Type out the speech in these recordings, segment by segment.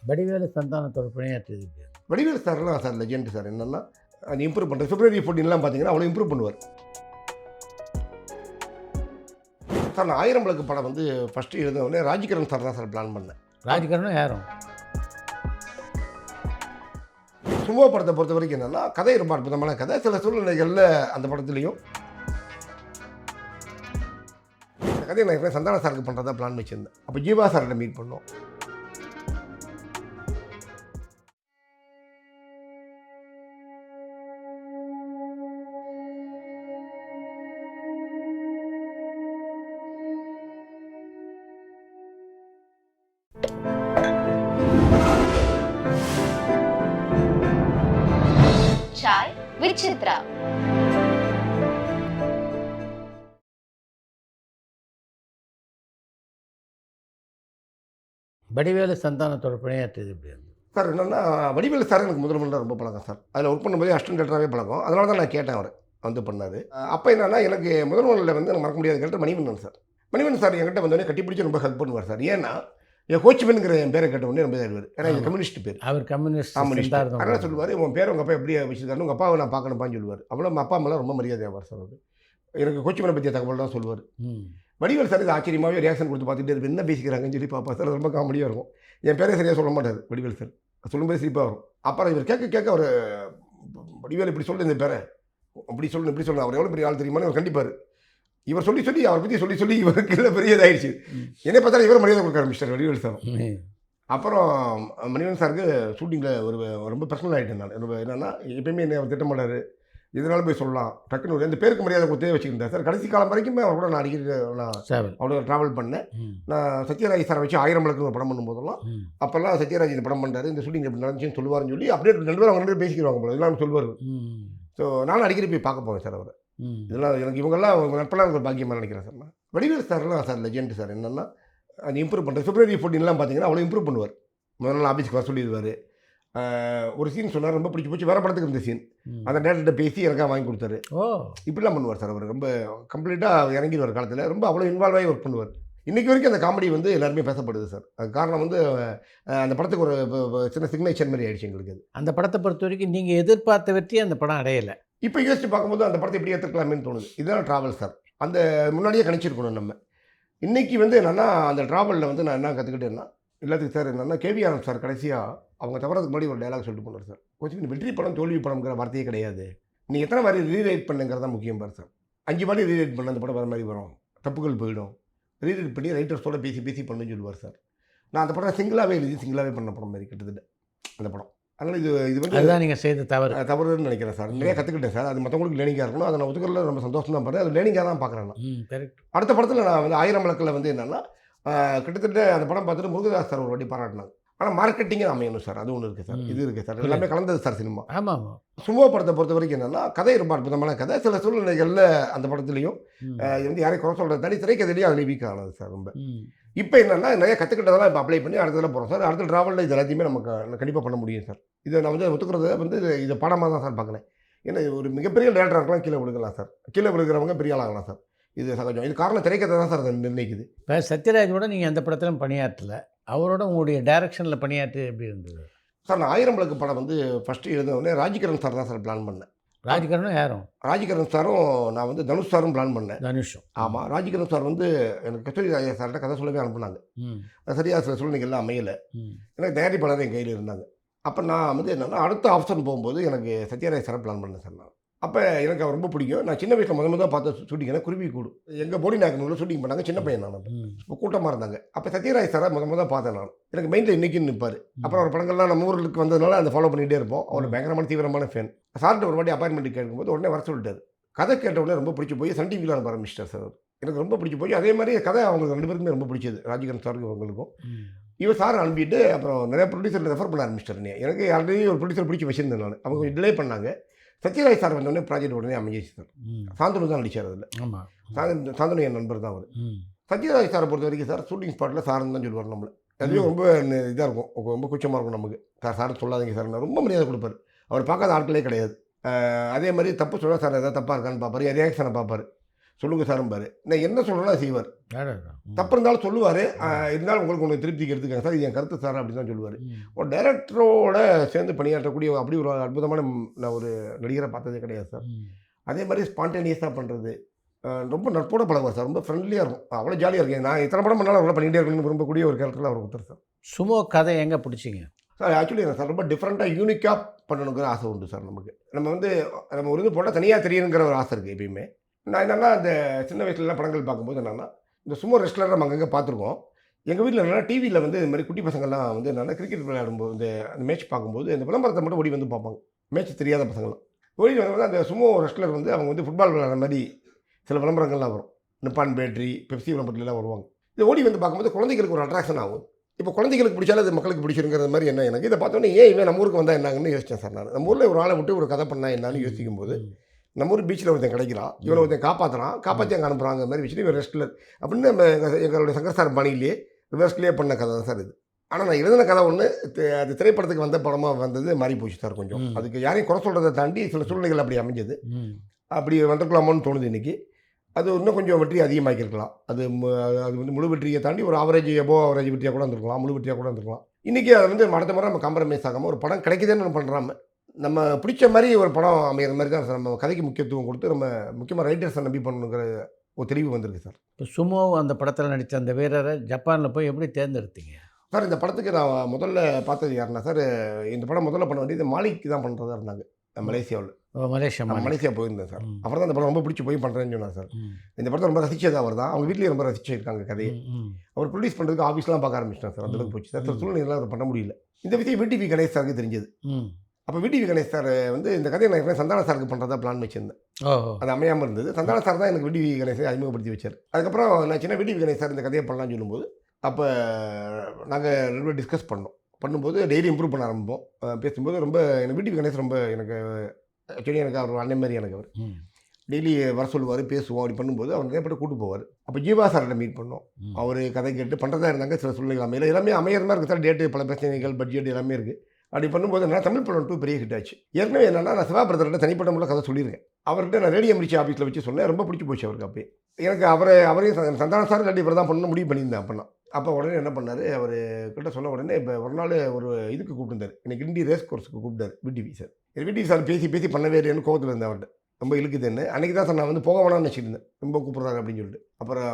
வடிவேலு சந்தானத்தோட பணியாற்றியது எப்படி? வடிவேலு சார்லாம் sir legend sir. என்னன்னா அது இம்ப்ரூவ் பண்ணுறது பிப்ரவரி 14 பார்த்தீங்கன்னா அவ்வளோ இம்ப்ரூவ் பண்ணுவார் சார். நான் 1000 விளக்கு படம் வந்து ஃபஸ்ட்டு எழுதினோடனே ராஜ்கிரண் சார் தான் சார் பிளான் பண்ணேன். ராஜ்கிரனும் யாரும் சும்மா படத்தை பொறுத்த வரைக்கும் என்னென்னா கதை ரொம்ப அற்புதமான கதை. சில சூழ்நிலைகளில் அந்த படத்துலையும் இந்த கதையை நான் ஏற்கனவே சந்தான சாருக்கு பண்ணுறதா பிளான் வச்சுருந்தேன். அப்போ ஜீவா சார்கிட்ட மீட் பண்ணோம். चाय with चित्रा। வடிவேலு சந்தானத்தோட பணியாற்றியது எப்படி? சார் என்னென்னா வடிவேலு சார் எனக்கு முதல்ல ரொம்ப பழக்கம் சார். அதில் ஒர்க் பண்ணும்போதே அசிஸ்டன்ட் டேரக்டராகவே பழக்கம். அதனால தான் நான் கேட்டேன் அவர் வந்து பண்ணார். அப்போ என்னென்னா எனக்கு முதல்வனில் வந்து எனக்கு மறக்க முடியாத character Manivannan sir. Manivannan sir என்கிட்ட வந்தோடனே கட்டி பிடிச்சி ரொம்ப ஹெல்ப் பண்ணுவார் சார். ஏன்னா என் கோச்மேனுங்கிற என் பேரை கேட்ட உடனே ரொம்ப இதாகிடுவார். ஏன்னா இது கம்யூனிஸ்ட் பேர். அவர் கம்யூனிஸ்ட் அதனால் சொல்லுவார், உன் பேர் உங்கள் அப்பா எப்படி வச்சுருக்காரு, உங்கள் அப்பாவை நான் பார்க்கணுப்பான்னு சொல்லுவார். அவ்வளோ அப்பா அம்மாலாம் ரொம்ப மரியாதையாவார் சார். அவர் எனக்கு கோச்மேனை பற்றிய தகவல் தான் சொல்லுவார். வடிவேல் சார் இது ஆச்சரியமாகவே ரியாக்ஷன் கொடுத்து பார்த்துட்டு இருக்கு, என்ன பேசிக்கிறாங்கன்னு சொல்லி பார்ப்பா சார். ரொம்ப காமெடியாக இருக்கும். என் பேரே சரியாக சொல்ல மாட்டார் வடிவேல் சார். சொல்லும்போது சிரிப்பாக வரும். அப்புறம் இவர் கேட்க அவர் வடிவேல் இப்படி சொல்லு, இந்த பேரை அப்படி சொல்லணும் இப்படி சொல்லணும், அவர் எவ்வளோ பெரிய ஆள் தெரியுமான்னு அவர் கண்டிப்பார். இவர் சொல்லி அவரை பற்றி சொல்லி இவருக்கு இல்லை பெரிய இதாகிடுச்சு. என்னை பார்த்தாலும் இவர் மரியாதை கொடுக்க ஆரம்பிச்சிட்டார் வடிவேல் சார். அப்புறம் மணிவன் சாருக்கு ஷூட்டிங்கில் ஒரு ரொம்ப பர்சனல் ஆகிட்டேன் நான். ரொம்ப என்னென்னா எப்பயுமே என்ன அவர் திட்ட மாட்டார், இதனால போய் சொல்லலாம் டக்குன்னு ஒரு இந்த பேருக்கு மரியாதை கொடுத்தே வச்சுக்கிட்டேன் சார். கடைசி காலம் வரைக்குமே அவர் கூட நான் அடிக்கடி நான் அவ்வளோ ட்ராவல் பண்ணேன். நான் சத்யராஜ் சாரை வச்சு 1000 விளக்கு ஒரு படம் பண்ணும்போதெல்லாம் அப்போல்லாம் சத்யராஜ் இந்த படம் பண்ணுறாரு, இந்த ஷூட்டிங் எப்படி நடந்துச்சுன்னு சொல்லுவார்னு சொல்லி அப்படியே 2 பேரும் அவங்க 2 பேரும் பேசிக்கிறாங்க போல, இதெல்லாம் சொல்லுவார். ஸோ நானும் அடிக்கடி போய் பார்க்க போவேன் சார் அவரை. இதெல்லாம் எனக்கு இவங்கெல்லாம் நட்பெல்லாம் எனக்கு பாக்கியமாக நினைக்கிறேன் சார். நான் வடிவேலு சார்லாம் சார் லெஜெண்ட் சார். என்னென்னா அது இம்ப்ரூவ் பண்ணுறது பிப்ரவரி 14 பார்த்தீங்கன்னா அவ்வளோ இம்ப்ரூவ் பண்ணுவார். முதல்ல நாள் ஆஃபீஸ்க்கு வர சொல்லிடுவார். ஒரு சீன் சொன்னார், ரொம்ப பிடிச்சி போச்சு. வேறு படத்துக்கு இருந்த சீன் அந்த டேரக்டர்கிட்ட பேசி எனக்காக வாங்கி கொடுத்தாரு. இப்படிலாம் பண்ணுவார் சார். அவர் ரொம்ப கம்ப்ளீட்டாக இறங்கிடுவார் காலத்தில். ரொம்ப அவ்வளோ இன்வால்வ் ஆகி ஒர்க் பண்ணுவார். இன்றைக்கி வரைக்கும் அந்த காமெடி வந்து எல்லாருமே பேசப்படுது சார். அது காரணம் வந்து அந்த படத்துக்கு ஒரு சின்ன சிக்னேச்சர் மாதிரி ஆகிடுச்சு எங்களுக்கு. அது அந்த படத்தை பொறுத்த வரைக்கும் நீங்கள் எதிர்பார்த்த வெற்றி அந்த படம் அடையலை. இப்போ யோசிச்சு பார்க்கும்போது அந்த படத்தை எப்படி ஏற்றுக்கலாமேன்னு தோணுது. இதுதான் ட்ராவல் சார். அந்த முன்னாடியே கணிச்சிருக்கணும் நம்ம. இன்றைக்கி வந்து என்னென்னா அந்த ட்ராவலில் வந்து நான் என்ன கற்றுக்கிட்டேன்னா எல்லாத்துக்கும் சார் என்னென்னா கேவி ஆனந்த் சார் கடைசியாக அவங்க தவறதுக்கு முன்னாடி ஒரு டைலாக் சொல்லிட்டு போனார் சார். கொஞ்சம் வெற்றி படம் தோல்வி படம்ங்கிற வார்த்தையே கிடையாது, நீ எத்தனை வாரி ரீரைட் பண்ணுங்கிறதா முக்கியம் பாரு சார். 5 வாரி ரீரைட் பண்ண அந்த படம் வர மாதிரி வரும், தப்புகள் போயிடும். ரீரைட் பண்ணி ரைட்டர்ஸோட பேசி பண்ணுன்னு சொல்லுவார் சார். நான் அந்த படம் சிங்கிளாகவே எழுதி சிங்கிளாகவே பண்ண படம் மாதிரி கிட்டத்தட்ட அந்த படம். அதனால் இது வந்து அதுதான் நீங்கள் செய்த தவறுன்னு நினைக்கிறேன் சார். நிறைய கற்றுக்கிட்டேன் சார். அது மற்றவங்களுக்கு லேர்னிங்காக இருக்கணும். அதை நான் ஒத்துக்கிறதுல ரொம்ப சந்தோஷம் தான் பாருங்கள். அது லேர்னிங்காக தான் பார்க்குறேன் நான். அடுத்த படத்தில் நான் வந்து 1000 விளக்கில் வந்து என்னென்னா கிட்டத்தட்ட அந்த படம் பார்த்துட்டு முருகதாஸ் சார் ஒரு வாட்டி பாராட்டினாங்க. ஆனால் மார்க்கெட்டிங்கே அமையணும் சார், அது ஒன்று இருக்குது சார். இது இருக்குது சார், எல்லாமே கலந்தது சார் சினிமா. ஆமாம். சும்மா படத்தை பொறுத்த வரைக்கும் என்னென்னா கதை ரொம்ப அற்புதமான கதை. சில சூழ்நிலைகளில் அந்த படத்துலையும் வந்து யாரையும் குறை சொல்கிறது தனி திரைக்கதையிலையும் அதில் வீக் ஆனது சார் ரொம்ப. இப்போ என்னென்னா நிறைய கற்றுக்கிட்டதெல்லாம் இப்போ அப்ளை பண்ணி அடுத்ததில் போகிறோம் சார். அடுத்த ட்ராவலில் இது எல்லாத்தையுமே நமக்கு கண்டிப்பாக பண்ண முடியும் சார். இதை நான் வந்து ஒத்துக்கிறத வந்து இதை பாடமாக தான் சார் பார்க்குறேன். ஏன்னா ஒரு மிகப்பெரிய டேரக்டராக இருக்கலாம், கீழே விழுகலாம் சார். கீழே விழுகிறவங்க பெரிய ஆளாகலாம் சார். இது சகஜம். இது காரணம் திரைக்கதை தான் சார் அதை நிர்ணயிக்குது. இப்போ சத்யராஜோட நீங்கள் அந்த படத்திலும் பணியாற்றலை, அவரோட உங்களுடைய டைரக்ஷனில் பணியாற்றி எப்படி இருந்தது சார்? நான் 1000 விளக்கு படம் வந்து ஃபஸ்ட்டு எழுதினோடனே ராஜ்கிரண் சார் தான் சார் பிளான் பண்ணேன். ராஜ்கிரனும் யாரும் ராஜ்கிரண் சாரும் நான் வந்து தனுஷ் சாரும் பிளான் பண்ணேன். தனுஷும் ஆமாம். ராஜ்கிரண் சார் வந்து எனக்கு கஸ்தூரி ராஜா சார்கிட்ட கதை சொல்லவே அனுப்புனாங்க. சரியாக சில சூழ்நிலைகள்லாம் அமையலை. எனக்கு தயாரிப்பாளர் என் கையில் இருந்தாங்க. அப்போ நான் வந்து என்னென்னா அடுத்த ஆப்ஷன் போகும்போது எனக்கு சத்யராஜ் சாரை பிளான் பண்ணேன் சார். நான் அப்போ எனக்கு அவர் ரொம்ப பிடிக்கும். நான் சின்ன வயசில் முதல்ல பார்த்த ஷூட்டிங்னா குருவி கூடு எங்கள் போடி நாயக்கனூரில் ஷூட்டிங் பண்ணாங்க. சின்ன பையன் நான் இப்போ கூட்டமாக இருந்தாங்க. அப்போ சத்யராஜ் சாரை முதல்ல பார்த்தேன் நான். எனக்கு மைண்டில் இன்றைக்கின்னு நிற்பார். அப்புறம் அவர் படங்கள்லாம் நம்ம ஊருக்கு வந்ததுனால அந்த ஃபாலோ பண்ணிகிட்டே இருப்போம். அவர் பயங்கரமான தீவிரமான ஃபேன். சார்கிட்ட ஒரு வாட்டி அப்பாயின்மெண்ட் கேட்கும்போது உடனே வர சொல்லிட்டார். கதை கேட்ட உடனே ரொம்ப பிடிச்சி போய் சன் டிவியில் அனுப்ப ஆரம்பிச்சிட்டார் சார். எனக்கு ரொம்ப பிடிச்சி போய் அதே மாதிரி கதை அவங்களுக்கு 2 பேருக்குமே ரொம்ப பிடிச்சது, ராஜ்கிரண் சாருக்கு அவங்களுக்கும். இவர் சார் அனுப்பிட்டு அப்புறம் நிறைய ப்ரொடியூசர் ரெஃபர் பண்ண ஆரம்பிச்சிட்டார். எனக்கு ஆல்ரெடி ஒரு ப்ரொடியூசர் பிடிச்சி வச்சிருந்தேன் நான். அவங்க கொஞ்சம் டிலே பண்ணாங்க. சத்யராஜ் சார் வந்தோடனே ப்ராஜெக்ட் உடனே அமைஞ்சிச்சு சார். சாந்தனு தான் நடிச்சார் அதில். சாந்தனு என் நண்பர் தான் அவர். சத்யராஜ் சாரை பொறுத்த வரைக்கும் சார் ஷூட்டிங் ஸ்பாட்டில் சார்னு தான் சொல்லுவார் நம்மளை. அதுவே ரொம்ப இதாக இருக்கும், ரொம்ப கூச்சமாக இருக்கும் நமக்கு. சார் சொல்லாதீங்க சார், ரொம்ப மரியாதை கொடுப்பார். அவர் பார்க்காத ஆட்களே கிடையாது. அதே மாதிரி தப்பு சொல்ல சார் எதாவது தப்பாக இருக்கான்னு பார்ப்பார், ரியாக்ஷனை பார்ப்பார். சொல்லுங்கள் சார்ம்பார். நான் என்ன சொல்கிறேன்னா செய்வார். அடடா. தப்பு இருந்தாலும் சொல்லுவார். இருந்தாலும் உங்களுக்கு ஒன்று திருப்திக்கு எடுத்துக்கங்க சார், இது என் கருத்து சார் அப்படின்னு தான் சொல்லுவார். ஒரு டைரக்டரோட சேர்ந்து பணியாற்றக்கூடிய அப்படி ஒரு அற்புதமான நான் ஒரு நடிகரை பார்த்ததே கிடையாது சார். அதே மாதிரி ஸ்பான்டேனியஸாக பண்ணுறது, ரொம்ப நட்போட பழகுவார் சார். ரொம்ப ஃப்ரெண்ட்லியாக இருக்கும். அவ்வளோ ஜாலியாக இருக்கேன். நான் இத்தனை படம் பண்ணாலும் அவ்வளோ பண்ணிகிட்டே இருக்கணும்னு விரும்பக்கூடிய ஒரு கேரக்டரில் அவர் கொடுத்தார் சார். சுமோ கதை எங்கே பிடிச்சிங்க? சார் ஆக்சுவலி சார் ரொம்ப டிஃப்ரெண்ட்டாக யூனிக்காக பண்ணணுங்கிற ஆசை உண்டு சார் நமக்கு. நம்ம வந்து நம்ம ஒரு இது போட்டால் தனியாக தெரியணுங்கிற ஒரு ஆசை இருக்குது எப்பயுமே. நான் என்னென்னா இந்த சின்ன வயசுலலாம் படங்கள் பார்க்கும்போது என்னென்னா இந்த சுமோ ரெஸ்லர் நம்ம அங்கங்கே பார்த்துருக்கோம். எங்கள் வீட்டில் என்னென்னா டிவியில் வந்து இது மாதிரி குட்டி பசங்கள்லாம் வந்து என்னென்னா கிரிக்கெட் விளையாடும்போது அந்த மேட்ச் பார்க்கும்போது இந்த விளம்பரத்தை மட்டும் ஓடி வந்து பார்ப்பாங்க. மேட்ச் தெரியாத பசங்களாம் ஓடி வந்து அந்த சுமோ ரெஸ்லர் வந்து அவங்க வந்து ஃபுட்பால் விளையாடுற மாதிரி சில விளம்பரங்கள்லாம் வரும். நிப்பான் பேட்டரி, பெப்சி விளம்பரத்துலாம் வருவாங்க. இது ஓடி வந்து பார்க்கும்போது குழந்தைகளுக்கு ஒரு அட்ராக்ஷன் ஆகும். இப்போ குழந்தைகளுக்கு பிடிச்சாலும் அது மக்களுக்கு பிடிச்சிருங்கிற மாதிரி என்ன எனக்கு இதை பார்த்தோன்னே ஏன் இவன் நம்ம ஊருக்கு வந்தால் என்னாங்கன்னு யோசித்தேன் சார். நான் நம்ம ஊரில் ஒரு ஆளை விட்டு ஒரு கதை பண்ணால் என்னான்னு யோசிக்கும் போது நம்ம ஊர் பீச்சில் ஒருத்தன் கிடைக்கிறான், இவனை ஒருத்தன் காப்பாற்றி அங்கே அனுப்புகிறாங்க மாதிரி வச்சுட்டு இவன் ரெஸ்ட்லர் அப்படின்னு நம்ம எங்களுடைய சங்கர் சார் பணியிலேயே ரிவர்ஸ்லேயே பண்ண கதை தான் சார் இது. ஆனால் நான் எழுதின கதை ஒன்று அது திரைப்படத்துக்கு வந்த படமாக வந்தது மாறி போச்சு சார் கொஞ்சம். அதுக்கு யாரையும் குறை சொல்கிறத தாண்டி சில சூழ்நிலைகள் அப்படி அமைஞ்சது. அப்படி வந்திருக்கலாமோன்னு தோணுது இன்றைக்கி. அது இன்னும் கொஞ்சம் வெற்றி அதிகமாக்கியிருக்கலாம். அது வந்து முழு வெற்றியை தாண்டி ஒரு ஆவரேஜ் ஆவரேஜ் வெற்றியாக கூட வந்துருக்கலாம், முழு வெற்றியாக கூட வந்துருக்கலாம். இன்றைக்கி அதை வந்து அடுத்த முறை நம்ம காம்ப்ரமைஸ் ஆகாமல் ஒரு படம் கிடைக்குதுன்னு நம்ம பண்ணுறாம நம்ம பிடிச்ச மாதிரி ஒரு படம் அமைகிற மாதிரி தான் சார். நம்ம கதைக்கு முக்கியத்துவம் கொடுத்து நம்ம முக்கியமாக ரைட்டர்ஸை நம்பி பண்ணணுங்கிற ஒரு தெளிவு வந்திருக்கு சார். இப்போ சுமோ அந்த படத்தில் நடித்த அந்த வீரரை ஜப்பானில் போய் எப்படி தேர்ந்தெடுத்தீங்க சார்? இந்த படத்துக்கு நான் முதல்ல பார்த்தது யாருன்னா சார், இந்த படம் முதல்ல பண்ண வேண்டியது மாலிக் தான் பண்ணுறதா இருந்தாங்க மலேசியாவில். மலேசியா போயிருந்தேன் சார். அப்புறம் தான் இந்த படம் ரொம்ப பிடிச்சி போய் பண்ணுறேன்னு சொன்னார் சார். இந்த படத்தை ரொம்ப ரசிச்சது அவர் தான். அவங்க வீட்லேயும் ரொம்ப ரசிச்சிருக்காங்க கதையை. அவர் ப்ரொடியூஸ் பண்ணுறதுக்கு ஆஃபீஸ்லாம் பார்க்க ஆரம்பிச்சிட்டார் சார். அந்தளவுக்கு போச்சு சார். சூழ்நிலையெல்லாம் அவர் பண்ண முடியல. இந்த விஷயம் விடிவி கணேஷ் சாருக்கு தெரிஞ்சது. அப்போ விடிவி கணேஷ் சார் வந்து இந்த கதையை நான் எப்போ சந்தான சாருக்கு பண்ணுறதா பிளான் வச்சுருந்தேன். அது அமையாமல் இருந்தது. சந்தான சார் தான் எனக்கு விடிவி கணேஷை அறிமுகப்படுத்தி வச்சார். அதுக்கப்புறம் நான் சின்ன விடிவி கணேஷ் சார் இந்த கதையை பண்ணலாம்னு சொல்லும்போது அப்போ நாங்கள் ரெண்டு பேரும் டிஸ்கஸ் பண்ணும்போது டெய்லி இம்ப்ரூவ் பண்ண ஆரம்பிப்போம். பேசும்போது ரொம்ப எனக்கு விடிவி கணேஷ் ரொம்ப எனக்கு ஆக்சுவலி எனக்கு அவர் அண்ணன் மாதிரி எனக்கு அவர் டெய்லி வர சொல்லுவார், பேசுவோம். அப்படி பண்ணும்போது அவர் நிறைய பேர் கூட்டு போவார். அப்போ ஜீவா சார்கிட்ட மீட் பண்ணோம். அவர் கதை கேட்டு பண்ணுறதா இருந்தாங்க. சில சூழ்நிலைகள் அமையல, எல்லாமே அமையிற மாதிரி இருக்குது சார். டேட்டு, பல பிரச்சனைகள், பட்ஜெட் எல்லாமே இருக்குது. அப்படி பண்ணும்போது என்ன தமிழ் படம் 2 பெரிய ஹிட் ஆச்சு. ஏற்கனவே என்னன்னா நான் சிவா பிரதர்கிட்ட தனிப்பட்ட முறையில் கதை சொல்லியிருக்கேன். அவர்கிட்ட நான் ரேடியோ மிர்ச்சி ஆஃபீஸில் வச்சு சொன்னேன். ரொம்ப பிடிச்சி போச்சு அவருக்கு. அப்போ எனக்கு அவரையும் சந்தான சார் கட்டி இவர் தான் பண்ணணும் முடிவு பண்ணியிருந்தேன் அப்போனா. அப்போ உடனே என்ன பண்ணார், அவர் கிட்ட சொன்ன உடனே இப்போ ஒரு நாள் ஒரு இதுக்கு கூப்பிட்டுருந்தார். எனக்கு இண்டி ரேஸ் கோர்ஸுக்கு கூப்பிட்டார் விடிவி சார். விடிவி சார் பேசி பண்ணவே இல்லைன்னு கோவத்தில் இருந்தேன் அவர்கிட்ட. ரொம்ப இழுக்குதுன்னு அன்றைக்கி தான் சார் நான் வந்து போக வேணாம்னு வச்சுருந்தேன். ரொம்ப கூப்பிட்றாரு அப்படின்னு சொல்லிட்டு. அப்புறம்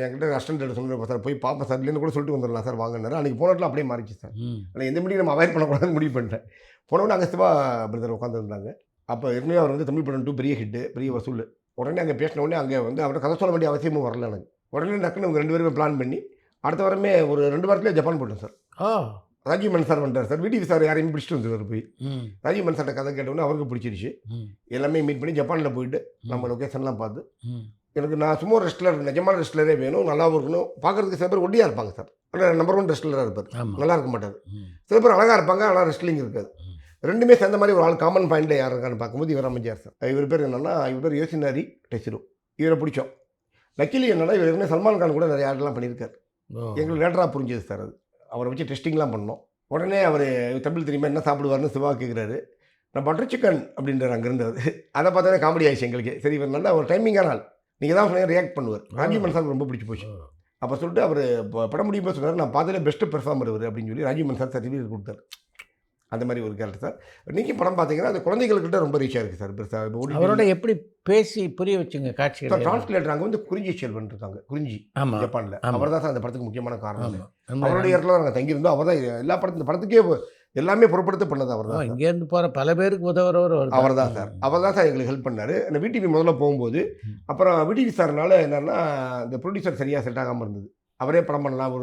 என்கிட்ட அசிஸ்டன்ட் சொன்னேன் சார், போய் பார்ப்பேன் சார், இல்லைன்னு கூட சொல்லிட்டு வந்துடலாம் சார் வாங்கினார். அன்றைக்கி போனட்டில் அப்படியே மாறிச்சு சார். ஆனால் எந்த மீட்டிங் நம்ம அவாய்ட் பண்ணக்கூடாதுன்னு முடிவு பண்ணிட்டேன். போனவொடனே அங்கே சிவா பிரதர் உட்காந்துருந்தாங்க. அப்போ ஏற்கனவே அவர் வந்து தமிழ் படம் 2 பெரிய ஹிட்டு, பெரிய வசூல். உடனே அங்கே பேசின உடனே அங்கே வந்து அவரை கதை சொல்ல வேண்டிய அவசியமும் வரல எனக்கு. உடனே டக்குன்னு இவங்க 2 பேருமே பிளான் பண்ணி அடுத்த வாரமே ஒரு 2 வாரத்திலே ஜப்பான் போட்டோம் சார். ராஜீவ் மன் சார் வந்துட்டார் சார். விடிவி சார் யாரையும் பிடிச்சிட்டு வந்துருவார். போய் ராஜீவ் மன் சார்ட்ட கதை கேட்டோன்னே அவருக்கு பிடிச்சிருச்சு. எல்லாமே மீட் பண்ணி ஜப்பானில் போயிட்டு நம்ம லொக்கேஷன்லாம் பார்த்து எனக்கு நான் சும்மா ரெஸ்ட்லர், நிஜமான ரெஸ்ட்லரே வேணும், நல்லாவும் இருக்கணும். பார்க்குறதுக்கு சில பேர் ஒட்டியாக இருப்பாங்க சார். ஆனால் நம்பர் 1 ரெஸ்ட்லராக இருப்பார், நல்லா இருக்க மாட்டார். சில பேர் அழகாக இருப்பாங்க, ஆனால் ரெஸ்ட்லிங் இருக்காது. ரெண்டுமே சேர்ந்த மாதிரி ஒரு ஆள் காமன் பாயிண்டில் யார் இருக்கான்னு பார்க்கும்போது இவர் அமைஞ்சார் சார். இவர் பேர் என்னென்னா, இவர் பேர் யோசினாரி டெசிரோ. இவரை பிடிச்சோம். லக்கிலி என்னென்னா இவர் ஏற்கனவே சல்மான் கான் கூட நிறைய ஆடெல்லாம் பண்ணியிருக்காரு. எங்களுக்கு லேட்டராக புரிஞ்சது சார். அது அவரை வச்சு டெஸ்டிங்லாம் பண்ணோம். உடனே அவர் தமிழ் தெரியுமா என்ன சாப்பிடுவார்னு சிவா கேட்குறாரு. நான் பட்டர் சிக்கன் அப்படின்றார் அங்கேருந்து. அதை பார்த்தோன்னே காமெடி ஆயிடுச்சு எங்களுக்கு. சரி இவர் நல்லா ஒரு டைமிங்கான ஆள், நீங்கள் தான் சொன்னீங்க ரியாக்ட் பண்ணுவார். ராஜீவ் மன்சார் ரொம்ப பிடிச்சி போச்சு. அப்போ சொல்லிட்டு அவர் படம் முடியும்போது சொன்னார், நான் பார்த்ததிலே பெஸ்ட்டு பெர்ஃபார்மர் அவர் அப்படின்னு சொல்லி ராஜீவ் மன்சார் சர்டிஃபிகேட் கொடுத்தாரு. அந்த மாதிரி ஒரு கேரக்டர் சார். இன்றைக்கி படம் பார்த்தீங்கன்னா அது குழந்தைகள்கிட்ட ரொம்ப ரீச்சாக இருக்குது சார். பெருசாக அவரோட எப்படி பேசி புரிய வச்சுங்க காட்சிகள். சார் டிரான்ஸ்லேட்டர் அங்கே வந்து குறிஞ்சி செல்வன் இருக்காங்க, குறிஞ்சி ஜப்பானில். அவர் தான் சார் அந்த படத்துக்கு முக்கியமான காரணம். அவருடைய இடத்துல நாங்கள் தங்கியிருந்தோம். அவர் தான் எல்லா படத்து இந்த படத்துக்கே எல்லாமே பொறுப்படுத்த பண்ணது அவர் தான். இங்கேருந்து போகிற பல பேருக்கு உதவுறவர் அவர் தான் சார். அவர் தான் சார் எங்களுக்கு ஹெல்ப் பண்ணார். அந்த விடிவி முதல்ல போகும்போது அப்புறம் விடிவி சார்னால என்னென்னா இந்த ப்ரொடியூசர் சரியாக செட் ஆகாமல் இருந்தது. அவரே படம் பண்ணலாம்,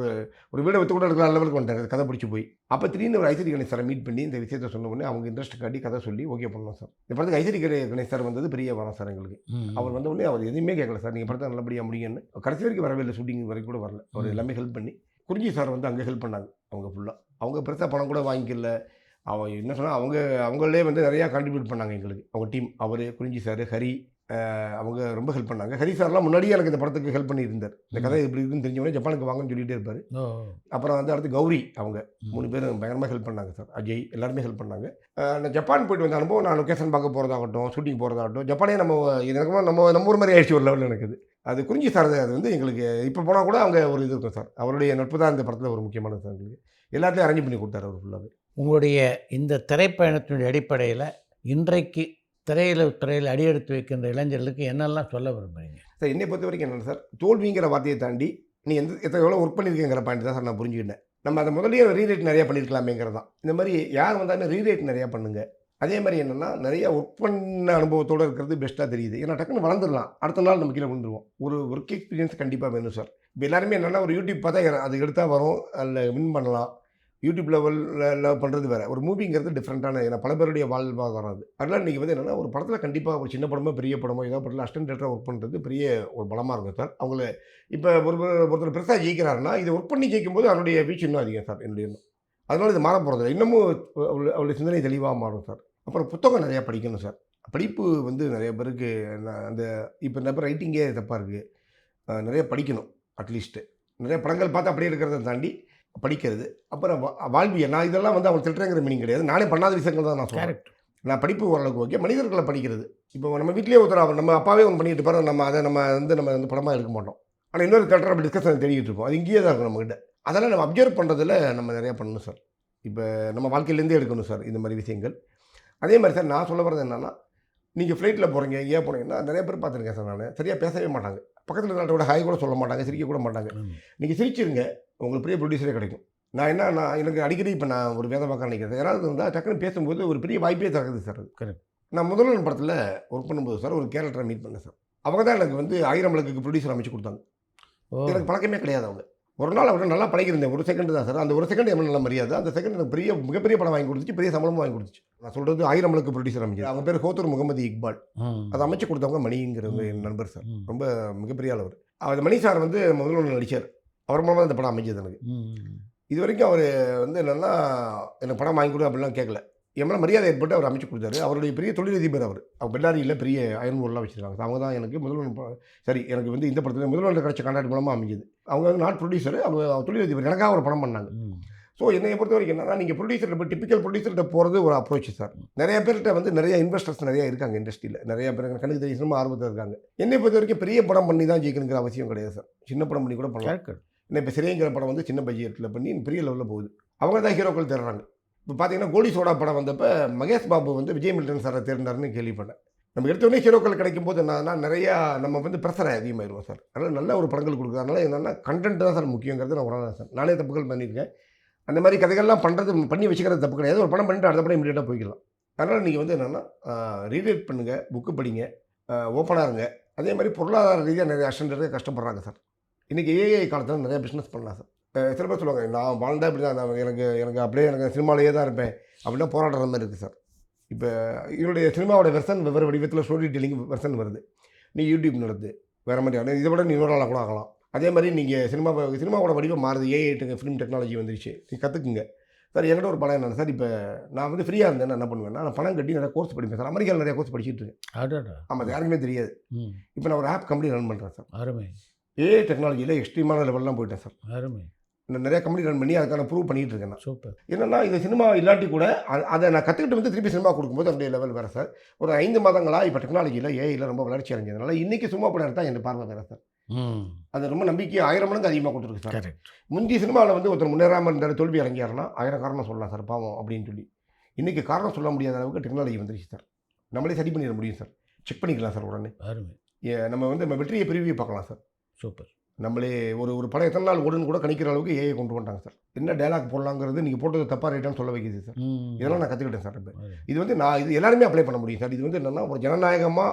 ஒரு வீடை விற்று கூட எடுக்கலாம் லெவலுக்கு வந்துட்டார் கதை பிடிச்சி போய். அப்போ திடீர்னு ஒரு ஐஸ்வரி கணேஷ் சாரை மீட் பண்ணி இந்த விஷயத்தை சொன்ன உடனே அவங்க இன்ட்ரெஸ்ட் காட்டி கதை சொல்லி ஓகே பண்ணலாம் சார். இந்த படத்துக்கு ஐஸ்வரி கணேஷ் சார் வந்தது பெரிய வரம் சார் எங்களுக்கு. அவர் வந்த உடனே அவர் எதுவுமே கேட்கல சார், நீங்கள் படத்தை நல்லபடியாக முடியும்னு. கடைசி வரைக்கும் வரவே இல்லை, ஷூட்டிங் வரைக்கும் கூட வரல. அவர் எல்லாமே ஹெல்ப் பண்ணி குறிஞ்சி சார் வந்து அங்கே ஹெல்ப் பண்ணாங்க. அவங்க ஃபுல்லாக அவங்க பெருசாக பணம் கூட வாங்கிக்கல. அவங்க என்ன சொன்னால் அவங்களே வந்து நிறையா கான்ட்ரிபியூட் பண்ணாங்க எங்களுக்கு. அவங்க டீம் அவர் குறிஞ்சி சார், ஹரி, அவங்க ரொம்ப ஹெல்ப் பண்ணாங்க. ஹரி சார்லாம் முன்னாடியே எனக்கு இந்த படத்துக்கு ஹெல்ப் பண்ணியிருந்தார். இந்த கதை இப்படி இருக்குன்னு தெரிஞ்சவொடனே ஜப்பானுக்கு வாங்கன்னு சொல்லிகிட்டே இருப்பார். ஓ. அப்புறம் வந்து அடுத்து கௌரி அவங்க 3 பேரும் பயங்கரமாக ஹெல்ப் பண்ணாங்க சார். அஜய் எல்லாருமே ஹெல்ப் பண்ணாங்க. நான் ஜப்பான் போயிட்டு வந்த அனுபவம், நான் லொக்கேஷன் பார்க்க போகிறதாகட்டும், ஷூட்டிங் போகிறதாகட்டும், ஜப்பானே எனக்கு நம்ம ஊர் மாதிரி ஆயிடுச்சு ஒரு லெவலில் எனக்கு அது. அது குறிஞ்சி சார் அது வந்து எங்களுக்கு இப்போ போனால் கூட அவங்க ஒரு இது இருக்கும் சார். அவருடைய நட்பு தான் இந்த படத்தில் ஒரு முக்கியமானது சார் எங்களுக்கு. எல்லாத்தையும் அரேஞ்ச் பண்ணி கொடுத்தாரு அவர் ஃபுல்லாகவே. உங்களுடைய இந்த திரைப்பயணத்தினுடைய அடிப்படையில் இன்றைக்கு துறையில் அடியெடுத்து வைக்கின்ற இளைஞர்களுக்கு என்னெல்லாம் சொல்ல விரும்புகிறீங்க? சார் என்னை பொறுத்த வரைக்கும் என்னென்ன சார், தோல்விங்கிற வார்த்தையை தாண்டி நீ எவ்வளோ ஒர்க் பண்ணியிருக்கேங்கிற பாயிண்ட் தான் சார் நான் புரிஞ்சுக்கிட்டேன். நம்ம அதை முதலியே ரீரேட் நிறையா பண்ணியிருக்கலாமேங்கிறது தான். இந்த மாதிரி யார் வந்தாலும் ரீரேட் நிறையா பண்ணுங்கள். அதே மாதிரி என்னென்னா நிறையா ஒர்க் பண்ண அனுபவத்தோடு இருக்கிறது பெஸ்ட்டாக தெரியுது. ஏன்னா டக்குன்னு வளர்ந்துடலாம், அடுத்த நாள் நம்ம கீழே விழுந்துருவோம். ஒரு ஒர்க் எக்ஸ்பீரியன்ஸ் கண்டிப்பாக வேணும் சார். இப்போ எல்லாருமே என்னென்னா ஒரு யூடியூப் பார்த்தா அது எடுத்தால் வரும், அதில் வின் பண்ணலாம். யூடியூப் லெவலில் பண்ணுறது வேறு, ஒரு மூவிங்கிறது டிஃப்ரெண்ட்டான, ஏன்னா பல பேருடைய வாழ்வாதாரம் அது. அதனால் இன்றைக்கி வந்து என்னென்னா ஒரு படத்தில் கண்டிப்பாக ஒரு சின்ன படமோ பெரிய படமோ ஏதாவது படத்தில் அசிஸ்டன்ட் டேரக்டராக ஒர்க் பண்ணுறது பெரிய ஒரு பலமாக இருக்கும் சார். அவங்கள இப்போ ஒருத்தர் பெருசாக ஜெயிக்கிறாருன்னா இதை ஒர்க் பண்ணி ஜெயிக்கும்போது அவனுடைய வீச்சு இன்னும் அதிகம் சார் என்னுடைய எண்ணம். அதனால் இது மாற போகிறது இன்னமும் அவளுடைய சிந்தனை தெளிவாக மாறும் சார். அப்புறம் புத்தகம் நிறையா படிக்கணும் சார். படிப்பு வந்து நிறைய பேருக்கு அந்த இப்போ நிறைய பேர் ரைட்டிங்கே தப்பாக இருக்குது. நிறைய படிக்கணும். அட்லீஸ்ட்டு நிறைய படங்கள் பார்த்து அப்படியே இருக்கிறத தாண்டி படிக்கிறது. அப்புறம் வாழ்வியல், நான் இதெல்லாம் வந்து அவங்க திட்டுறேங்கிற மீனிங் கிடையாது. நானே பண்ணாத விஷயங்கள் தான் நான் சொல்கிறேன். நான் படிப்பு ஓரளவுக்கு ஓகே. மனிதர்களை படிக்கிறது, இப்போ நம்ம வீட்டிலேயே ஒருத்தர் நம்ம அப்பாவே ஒன்று பண்ணிட்டு இருப்பாரு, நம்ம வந்து படமாக எடுக்க மாட்டோம். ஆனால் இன்னொரு தேட்டர் அப்படி டிஸ்கஷன் தேடிட்டு இருப்போம். அது இங்கேயே தான் இருக்கும் நம்மகிட்ட. அதெல்லாம் நம்ம அப்சர்வ் பண்ணுறதுல நம்ம நிறையா பண்ணணும் சார். இப்போ நம்ம வாழ்க்கையிலேருந்தே எடுக்கணும் சார் இந்த மாதிரி விஷயங்கள். அதே மாதிரி சார் நான் சொல்ல வர்றது என்னென்னா, நீங்கள் ஃப்ளைட்டில் போகிறீங்க, எங்கேயா போனீங்கன்னா நிறைய பேர் பார்த்துருக்கேன் சார். நான் சரியாக பேசவே மாட்டாங்க, பக்கத்தில் நாட்டோட ஹாய் கூட சொல்ல மாட்டாங்க, சிரிக்க கூட மாட்டாங்க. நீங்கள் சிரிச்சிருங்க, உங்களுக்கு பெரிய ப்ரொடியூசரே கிடைக்கும். நான் எனக்கு அடிக்கடி இப்போ நான் ஒரு வேலை பார்க்க நினைக்கிறேன். யாராவது இருந்தால் டக்குன்னு பேசும்போது ஒரு பெரிய வாய்ப்பே தருது சார். அது கரெக்ட். நான் முதல்வன் படத்தில் ஒர்க் பண்ணும்போது சார் ஒரு கேரக்டரை மீட் பண்ணேன் சார். அவங்க தான் எனக்கு வந்து 1000 விளக்குக்கு ப்ரொடியூசர் அமைச்சு கொடுத்தாங்க. எனக்கு பழக்கமே கிடையாது. அவங்க ஒரு நாள் அவர்கிட்ட நல்லா பழகிருந்தேன், ஒரு செகண்ட் தான் சார். அந்த ஒரு செகண்ட் எவ்வளோ நல்ல மரியாதை, அந்த செகண்ட் எனக்கு மிகப்பெரிய படம் வாங்கி கொடுத்துச்சு, பெரிய சம்பளமும் வாங்கி கொடுத்துச்சு. நான் சொல்கிறது 1000 விளக்கு ப்ரொடியூசர் அமைச்சு, அவங்க பேர் ஹோத்தூர் முகமது இக்பால். அதை அமைச்சு கொடுத்தவங்க மணிங்கிறவங்க என் நண்பர் சார், ரொம்ப மிகப்பெரிய அளவர். அவர் மணி சார் வந்து முதல்ல நடித்தார், அவர் மூலமாக இந்த படம் அமைஞ்சது எனக்கு. இது வரைக்கும் அவர் வந்து என்னென்னா எனக்கு படம் வாங்கி கொடு அப்படிலாம் கேட்கல. என் மேலே மரியாதை ஏற்பட்டு அவர் அமைச்சு கொடுத்தாரு. அவருடைய பெரிய தொழிலதிபர் அவர் பெல்லாரியில் பெரிய அயன்மூர்லாம் வச்சுருக்காங்க. அவங்க தான் எனக்கு முதல்வன் சரி எனக்கு வந்து இந்த படத்தில் முதல்வன் கிடைச்ச கான்ட்ராக்ட் மூலமாக அமைஞ்சது. அவங்க வந்து நாட் ப்ரொடியூசர், அவங்க தொழிலதிபர். எனக்காக ஒரு படம் பண்ணாங்க. ஸோ என்னை பொறுத்த வரைக்கும் என்னென்னா, நீங்கள் ப்ரொடியூசர் இப்போ டிப்பிக்கல் ப்ரொடியூசர்கிட்ட போகிறது ஒரு அப்ரோச் சார். நிறைய பேர்கிட்ட வந்து நிறைய இன்வெஸ்டர்ஸ் நிறையா இருக்காங்க இண்டஸ்ட்ரியில். நிறைய பேர் கணக்கு தெரியும் சினிமா ஆர்வத்தில் இருக்காங்க. என்னை பொறுத்த வரைக்கும் பெரிய படம் பண்ணி தான் ஜெயிக்கணுங்கிற அவசியம் கிடையாது சார். சின்ன படம் பண்ணி கூட பண்ணலாம். ஏன்னா இப்போ சிறைங்கிற படம் வந்து சின்ன பட்ஜெட்டில் பண்ணி பெரிய லெவலில் போகுது. அவங்க தான் ஹீரோக்கள் தேடுறாங்க. இப்போ பார்த்தீங்கன்னா கோலி சோடா படம் வந்தப்போ மகேஷ் பாபு வந்து விஜய் மில்டன் சாரை தேர்ந்தாருன்னு கேள்விப்பட்டேன். நம்ம எடுத்தோடனே ஹீரோக்கள் கிடைக்கும் போது என்னன்னா நிறையா நம்ம வந்து ப்ரெஷரை அதிகமாகிடுவோம் சார். அதனால் நல்ல ஒரு படங்கள் கொடுக்குறது. அதனால் என்னென்னா கண்டென்ட் தான் சார் முக்கியங்கிறது நான் உடனே சார். நானே தப்புகள் பண்ணியிருக்கேன். அந்த மாதிரி கதைகள்லாம் பண்ணி வச்சுக்கிறது தப்பு கிடையாது. ஒரு படம் பண்ணிட்டு அடுத்த படம் இமீடியட்டாக போய்க்கலாம். அதனால் நீங்கள் வந்து என்னென்னா ரீரேட் பண்ணுங்கள், புக்கு படிங்க, ஓப்பனாக இருங்க. அதே மாதிரி பொருளாதார ரீதியாக நிறைய அஸ்டன்ட் கஷ்டப்படுறாங்க சார். இன்றைக்கி ஏஐ காலத்தில் நிறைய பிஸ்னஸ் பண்ணலாம் சார். சில பேர் சொல்லுவாங்க நான் வாழ்ந்தா இப்படி தான், எனக்கு அப்படியே எனக்கு சினிமாலேயே தான் இருப்பேன் அப்படின்னா போராடுற மாதிரி இருக்குது சார். இப்போ இதனுடைய சினிமாவோட வெர்சன் வெவ்வேறு வடிவத்தில் ஸ்டோரி டெல்லிங் வெர்சன் வருது. நீ யூடியூப் நடந்து வேறு மாதிரி ஆனால் இதை விட நீ இன்னொரு நாளாக கூட ஆகலாம். அதே மாதிரி நீங்கள் சினிமாவோட வடிவம் மாறுது. ஏஐ ஃபிலிம் டெக்னாலஜி வந்துருச்சு, நீ கற்றுக்குங்க சார். என்கிட்ட ஒரு படம் என்னென்ன சார், இப்போ நான் வந்து ஃப்ரீயாக இருந்தேன், என்ன பண்ணுவேன்னா நான் பணம் கட்டி நிறைய கோர்ஸ் படிப்பேன் சார். அமெரிக்காவில் நிறைய கோர்ஸ் படிச்சுட்டு இருக்கேன். ஆமாம், யாருக்குமே தெரியாது. இப்போ நான் ஒரு ஆப் கம்பெனி ரன் பண்ணுறேன் சார். அருமை. ஏஐ டெக்னாலஜியில் எக்ஸ்ட்ரீமான லெவல்லாம் போயிட்டேன் சார். அருமை. நான் நிறைய கம்பெனி ரன் பண்ணி அதுக்கான ப்ரூவ் பண்ணிகிட்டு இருக்கேன் நான். சூப்பர். என்னென்னா இது சினிமா இல்லாட்டி கூட அதை நான் கற்றுக்கிட்டு வந்து திருப்பி சினிமா கொடுக்கும்போது அப்படியே லெவல் வேறு சார். ஒரு 5 மாதங்களாக இப்போ டெக்னாலஜியில் ஏஐயில் ரொம்ப வளர்ச்சி அடைஞ்சதுனால இன்றைக்கி சும்மா படம் எடுத்தால் என் பார்வை வேறு சார். அது ரொம்ப நம்பிக்கை 1000 மடங்கு அதிகமாக கொடுத்துருக்கு சார். முந்தைய சினிமாவில் வந்து ஒருத்தர் முன்னேறாமல் இருந்தால் தோல்வி இறங்கியாருன்னா 1000 காரணம் சொல்லலாம் சார், பாவம் அப்படின்னு சொல்லி. இன்றைக்கி காரணம் சொல்ல முடியாத அளவுக்கு டெக்னாலஜி வந்துருச்சு சார். நம்மளே சரி பண்ணிட முடியும் சார், செக் பண்ணிக்கலாம் சார் உடனே. நம்ம வந்து நம்ம வெற்றியை பிரிவியை பார்க்கலாம் சார். சூப்பர். நம்மளே ஒரு படம் எத்தனை நாள் ஓடுன்னு கூட கணிக்கிற அளவுக்கு ஏஐ கொண்டு வந்துட்டாங்க சார். என்ன டைலாக் போடலாங்கிறது நீங்கள் போட்டது தப்பாக ரைட்டான்னு சொல்ல வைக்கிது சார். இதெல்லாம் நான் கற்றுக்கிட்டேன் சார். இப்போ இது வந்து இது எல்லாருமே அப்ளை பண்ண முடியும் சார். இது வந்து என்னென்னா ஒரு ஜனநாயகமாக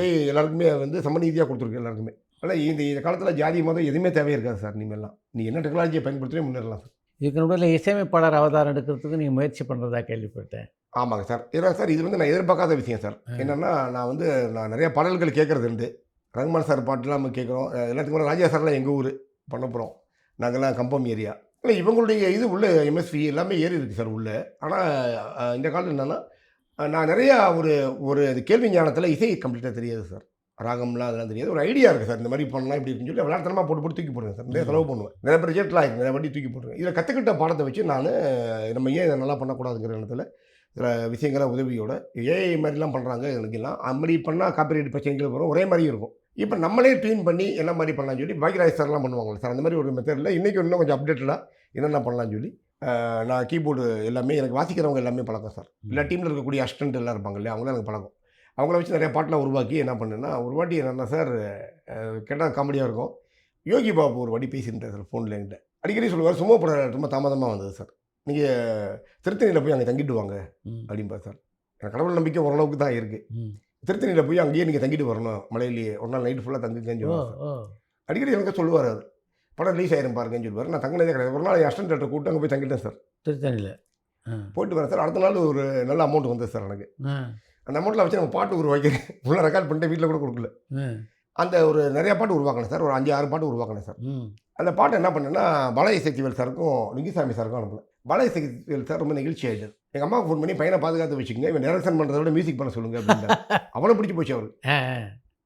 ஏஐ எல்லாருக்குமே வந்து சமநீதியாக கொடுத்துருக்கு எல்லாருக்குமே. ஆனால் இந்த காலத்தில் ஜாதி மதம் எதுவுமே தேவையே இருக்காது சார். இனிமேலாம் நீ என்ன டெக்னாலஜியை பயன்படுத்தி முன்னேறலாம் சார். இதுக்கு நடுவில் இசையமைப்பாளர் அவதாரம் எடுக்கிறதுக்கு நீங்கள் முயற்சி பண்ணுறதா கேள்விப்பட்டேன். ஆமாங்க சார். ஏன்னா சார் இது வந்து நான் எதிர்பார்க்காத விஷயம் சார். என்னென்னா நான் நிறைய பாடல்கள் கேட்குறது உண்டு. ரகுமான் சார் பாட்டுலாம் நம்ம கேட்குறோம். எல்லாத்துக்கும் ராஜா சார்லாம் எங்கள் ஊர் பண்ண போகிறோம். நாங்கள்லாம் கம்பம் ஏரியா. இல்லை இவங்களுடைய இது உள்ள எம்எஸ்வி எல்லாமே ஏறி இருக்குது சார் உள்ளே. ஆனால் இந்த காலத்தில் என்னென்னா நான் நிறையா ஒரு ஒரு கேள்வி ஞானத்தில் இசை கம்ப்ளீட்டாக தெரியாது சார். ராகம்லாம் அதெல்லாம் தெரியாது. ஒரு ஐடியா இருக்குது சார். இந்த மாதிரி பண்ணலாம் இப்படி இருக்குன்னு சொல்லி விளையாட்டுத்தனமாக போட்டு தூக்கி போடுவேன் சார். நிறைய செலவு பண்ணுவேன். நிறைய பேர் ரிஜெக்ட்லாம் ஆகிருக்கு. நிறைய வாட்டி தூக்கி போட்டுருவேன். இதில் கற்றுக்கிட்ட பாடத்தை வச்சு நான் நம்ம ஏன் இதை நல்லா பண்ணக்கூடாதுங்கிற இடத்துல சில விஷயங்கள உதவியோட ஏஐ மாதிரிலாம் பண்ணுறாங்க எனக்குலாம். அப்படி பண்ணால் காப்பிரைட் பிரச்சனைகள் வரும். ஒரே மாதிரியும் இருக்கும். இப்போ நம்மளே ட்யூன் பண்ணி என்ன மாதிரி பண்ணலாம்னு சொல்லி பாக்யராஜ் சார்லாம் பண்ணுவாங்க சார். அந்த மாதிரி ஒரு மெத்தடில் இன்றைக்கி இன்னும் கொஞ்சம் அப்டேட்டடாக என்னென்ன பண்ணலாம்னு சொல்லி நான் கீபோர்டு எல்லாமே எனக்கு வாசிக்கிறவங்க எல்லாமே பழக்கம் சார். எல்லா டீமில் இருக்கக்கூடிய அசிஸ்டன்ட் எல்லாம் இருப்பாங்க இல்லையா, அவங்களாம் எனக்கு பழக்கம். அவங்கள வச்சு நிறைய பாட்டெலாம் உருவாக்கி என்ன பண்ணேன்னா, ஒரு வாட்டி என்னென்னா சார் கேட்டால் காமெடியாக இருக்கும். யோகி பாபு ஒரு வாட்டி பேசியிருந்தேன் சார் ஃபோனில் என்கிட்ட. அடிக்கடி சொல்லுவார், சும்மா படம் ரொம்ப தாமதமாக வந்தது சார், நீங்கள் திருத்தணியில் போய் அங்கே தங்கிட்டு வாங்க அப்படின்பா சார். எனக்கு கடவுள் நம்பிக்கை ஓரளவுக்கு தான் இருக்குது. திருத்தணியில் போய் அங்கேயே நீங்கள் தங்கிட்டு வரணும், மலையிலேயே ஒரு நாள் நைட்டு ஃபுல்லாக தங்குங்கன்னு சொல்லுவார். அடிக்கடி எனக்கு சொல்லுவார். அவர் படம் ரிலீஸ் ஆயிரும் பாருங்கன்னு சொல்லுவார். நான் தங்கினதே கிடையாது. ஒரு நாள் என் அசிஸ்டன்ட் டேரக்டர் கூப்பிட்டு அங்கே போய் தங்கிட்டேன் சார். திருத்தணியில் போயிட்டு வரேன் சார். அடுத்த நாள் ஒரு நல்ல அமௌண்ட் வந்தது சார் எனக்கு. அந்த அமௌண்ட்டில் வச்சு நம்ம பாட்டு உருவாக்கிறேன். ஃபுல்லாக ரெக்கார்ட் பண்ணிட்டு வீட்டில் கூட கொடுக்கல. அந்த ஒரு நிறையா பாட்டு உருவாக்கினேன் சார். ஒரு 5-6 பாட்டு உருவாக்கினேன் சார். அந்த பாட்டை என்ன பண்ணேன்னா, பால இசைக்கிவேல் சாருக்கும் லிங்குசாமி சாருக்கும் அனுப்புனேன். பால இசைக்கிவேல் சார் ரொம்ப நெகிழ்ச்சி ஆகிட்டார். எங்கள் அம்மாவுக்கு ஃபோன் பண்ணி பையனை பாதுகாத்து வச்சுக்கோங்க, இவன் டைரக்ஷன் பண்ணுறத விட மியூசிக் பண்ண சொல்லுங்கள் அப்படின்றார். அவ்வளோ பிடிச்சி போச்சு அவர்.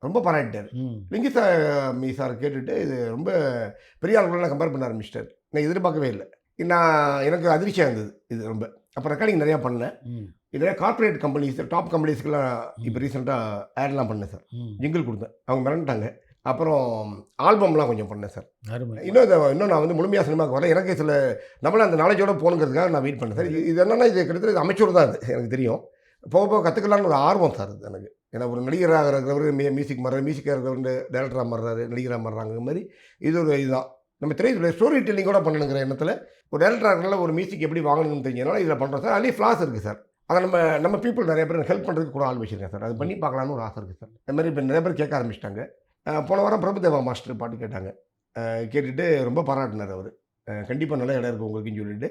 ரொம்ப பாராட்டிட்டார். லிங்குசாமி சார் கேட்டுட்டு இது ரொம்ப பெரிய ஆளுங்களெலாம் கம்பேர் பண்ண ஆரம்பிச்சிட்டார். நான் எதிர்பார்க்கவே இல்லை. எனக்கு அதிர்ச்சியாக இருந்தது இது ரொம்ப. அப்போ ரெக்கார்டிங் நிறையா பண்ணேன். நிறையா கார்ப்பரேட் கம்பெனிஸ், டாப் கம்பெனிஸ்க்கெலாம் இப்போ ரீசெண்டாக ஆட்லாம் பண்ணேன் சார். ஜிங்கிள் கொடுத்தேன், அவங்க மிரண்டாங்க. அப்புறம் ஆல்பம்லாம் கொஞ்சம் பண்ணேன் சார். இன்னும் நான் வந்து முழுமையாக சினிமாவுக்கு வரேன். எனக்கு சில நம்மள அந்த நாலேஜோடு போகணுங்கிறதுக்காக நான் வெயிட் பண்ணேன் சார். இது என்னென்னா, இது கிட்டத்தட்ட இது அமைச்சர் தான், அது எனக்கு தெரியும். போக போக கற்றுக்கலான்னு ஒரு ஆர்வம் சார் இது எனக்கு. ஏன்னா ஒரு நடிகராக இருக்கிறவர் மியூசிக் மாறுறாரு, மியூசிக்காக இருக்கிறவர் டேரக்டராக மாறுறாரு, நடிகராக மாறுறாங்க மாதிரி. இது ஒரு இதுதான் நம்ம திரைத்துறை ஸ்டோரி டெல்லிங்கோட பண்ணணுங்கிற எண்ணத்தில் ஒரு டேரக்டராக இருக்கிறனால ஒரு மியூசிக் எப்படி வாங்கணும்னு தெரிஞ்சனால இதில் பண்ணுறோம் சார். அதுலேயும் ஃப்ளாஸ் இருக்குது சார். அதை நம்ம பீப்புள் நிறைய பேர் ஹெல்ப் பண்ணுறதுக்கு கூட ஆள் வச்சுருக்கேன் சார். அது பண்ணி பார்க்கலான்னு ஒரு ஆசை இருக்குது சார். அது மாதிரி இப்போ நிறைய பேர் கேட்க ஆரம்பிச்சிட்டாங்க. போன வாரம் பிரபுதேவா மாஸ்டர் பாட்டு கேட்டாங்க. கேட்டுட்டு ரொம்ப பாராட்டினார் அவர். கண்டிப்பாக நல்ல இடம் இருக்குது உங்களுக்குன்னு சொல்லிட்டு.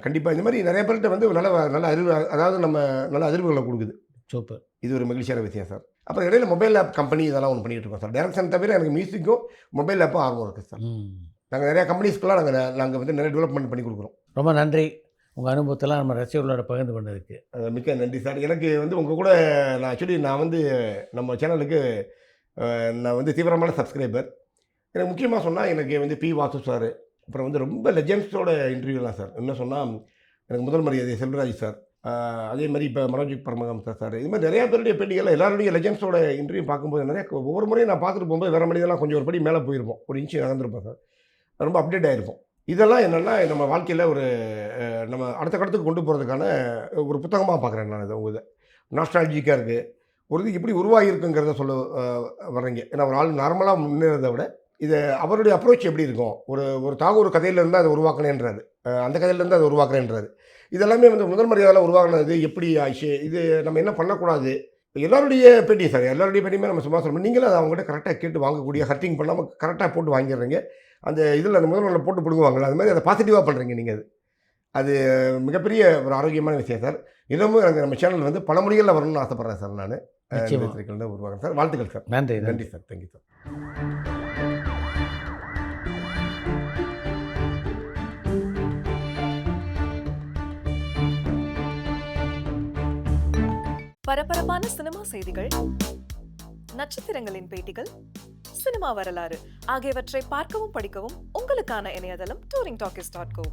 கண்டிப்பாக இந்த மாதிரி நிறைய பேர்கிட்ட வந்து நல்ல அறிவு, அதாவது நம்ம நல்ல அதிர்வுகளை கொடுக்குது. சூப்பர். இது ஒரு மகிழ்ச்சியான விஷயம் சார். அப்புறம் இடையில மொபைல் ஆப் கம்பெனி இதெல்லாம் ஒன்று பண்ணிகிட்டு இருக்கோம் சார். டைரக்ஷன் தவிர எனக்கு மியூசிக்கும் மொபைல் ஆப்பும் ஆர்வம் இருக்குது சார். நாங்கள் நிறையா கம்பெனிஸ்க்கெலாம் நாங்கள் வந்து நிறைய டெவலப்மெண்ட் பண்ணி கொடுக்குறோம். ரொம்ப நன்றி. உங்கள் அனுபவத்தெல்லாம் நம்ம ரசிகர்களோட பகிர்ந்து கொண்டதுக்கு மிக்க நன்றி சார். எனக்கு வந்து உங்கள் கூட நான் வந்து நம்ம சேனலுக்கு நான் வந்து தீவிரமான சப்ஸ்கிரைபர். எனக்கு முக்கியமாக சொன்னால் எனக்கு வந்து பி வாசு சார், அப்புறம் வந்து ரொம்ப லெஜெண்ட்ஸோட இன்டர்வியூலாம் சார். என்ன சொன்னால் எனக்கு முதல் மரியாதை செல்வராஜ் சார், அதே மாதிரி இப்போ மனோஜ் பரமஹம்சா சார், இது மாதிரி நிறையா பேருடைய பேட்டிகள் எல்லாருடைய லெஜெண்ட்ஸோட இன்டர்வியூ பார்க்கும்போது நிறைய ஒவ்வொரு முறையும் நான் பார்த்துட்டு போகும்போது வேறு மனிதெல்லாம் கொஞ்சம் ஒரு படி மேலே போயிருப்போம், ஒரு இன்ச்சு நடந்திருப்போம் சார். ரொம்ப அப்டேட் ஆகிருப்போம். இதெல்லாம் என்னென்னா நம்ம வாழ்க்கையில் ஒரு நம்ம அடுத்த கடத்துக்கு கொண்டு போகிறதுக்கான ஒரு புத்தகமாக பார்க்குறேன் நான். இதை உங்கள் இதை நாஸ்டாலஜிக்காக இருக்குது. ஒரு இது எப்படி உருவாகிருக்குங்கிறத சொல்ல வர்றீங்க. ஏன்னா ஒரு ஆள் நார்மலாக முன்னேறதை விட இது அவருடைய அப்ரோச் எப்படி இருக்கும். ஒரு தாகூர் கதையிலேருந்து அதை உருவாக்கினேன்றாரு, அந்த கதையிலேருந்து அதை உருவாக்குறேன்றாரு. இதெல்லாமே வந்து முதல் மரியாதையில் உருவாகினது எப்படி ஆயிடுச்சு, இது நம்ம என்ன பண்ணக்கூடாது. எல்லாருடைய பேட்டி சார், எல்லாருடைய பேட்டியுமே நம்ம சும்மா சொல்லணும். நீங்களும் அதை அவங்ககிட்ட கரெக்டாக கேட்டு வாங்கக்கூடிய, ஹர்ட்டிங் பண்ணாமல் கரெக்டாக போட்டு வாங்கிடுறீங்க. அந்த இதில் அந்த முதல்ல போட்டு பிடுங்குவாங்களா, அது மாதிரி அதை பாசிட்டிவாக பண்ணுறீங்க நீங்கள். அது மிகப்பெரிய ஒரு ஆரோக்கியமான விஷயம் சார். இன்னமும் எனக்கு நம்ம சேனல் வந்து பல மொழிகளில் வரணும்னு ஆசைப்பட்றேன் சார். நான் உருவாக்குறேன் சார். வாழ்த்துக்கள் சார். நன்றி. நன்றி சார். Thank you sir. பரபரப்பான சினிமா செய்திகள், நட்சத்திரங்களின் பேட்டிகள், சினிமா வரலாறு ஆகியவற்றை பார்க்கவும் படிக்கவும் உங்களுக்கான இணையதளம் touringtalkies.co.